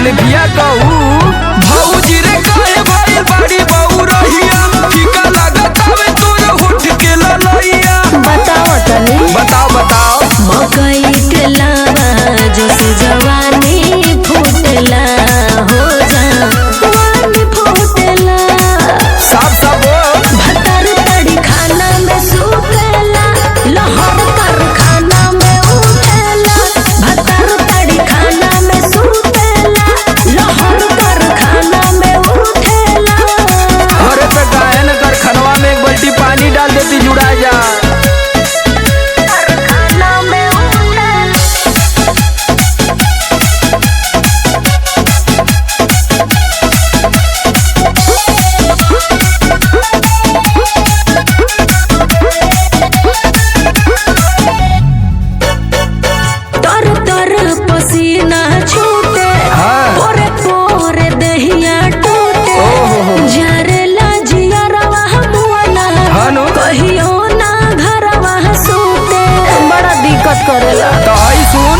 तकलीफिया कहू भौजी रे काहे भाई बड़ी बहू रहिया फीका लागत हवे तोर होठ के ललैया। बताओ तनी बताओ बताओ मकई के लावा जस जवानी फूटला हो जवानी फूटला साफ साफ भतर तड़ी खाना में सुतेला लहर कर खाना में उठेला भतर तड़ी खाना में सुतेला लहर कर खाना में उठेला। अरे पे गायन कर खनवा में एक बाल्टी पानी डाल देती जुड़ा जा। पसीना छूटे पोरे पोरे दहिया टूटे जरेला जियरवा मुआना कहियो ना घरवा सूते बड़ा दिक्कत करेला। तो आई सुन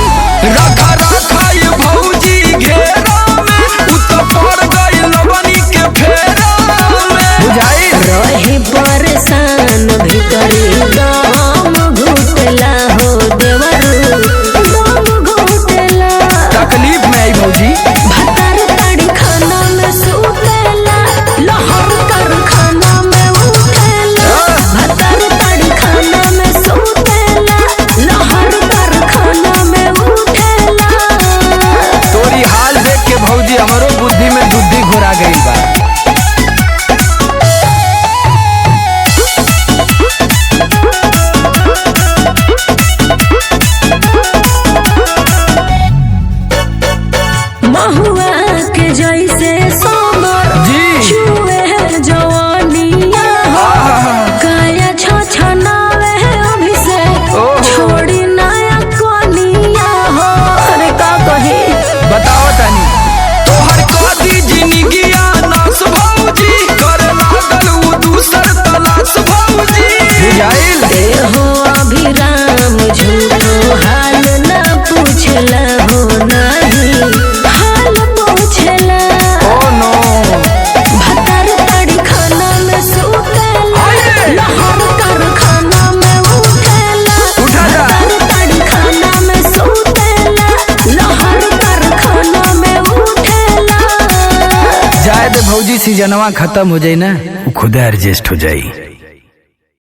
रखा रखा ये भौजी घेरा में उतर पड़ गई लवनी के फेरा में बुझाई रही परेशान भीतरी गाम घुटला हो देवर तकलीफ में आई भौजी भतर तड़ी खाना में सुतेला लहर कर खाना में उठेला भतर तड़ी खाना में सुतेला लहर कर खाना में उठेला। तोरी हाल देख के भौजी हमारो बुद्धि में बुद्धि घुरा गई बा। महुआ के जैसे सोमर छुए जवानिया काया छछनावे अभिषेक छोड़ी नया कोनिया हो। अरे का कही बताओ तनी तोहर कदी जिंदगिया नास भौजी कर लागल उ दूसर तलाश भौजी बुझाइल हो अभिराम झूठो हाल न पूछला हो नहीं हाल पूछला। ओ नो भतर तड़ी खाना में सुतेला लहर कर खाना में उठेला उठा जा भतर तड़ी खाना में सुतेला लहर कर खाना में उठेला। जाए दे भौजी सीजनवा खत्म हो जाई ना खुद एडजस्ट हो जाई।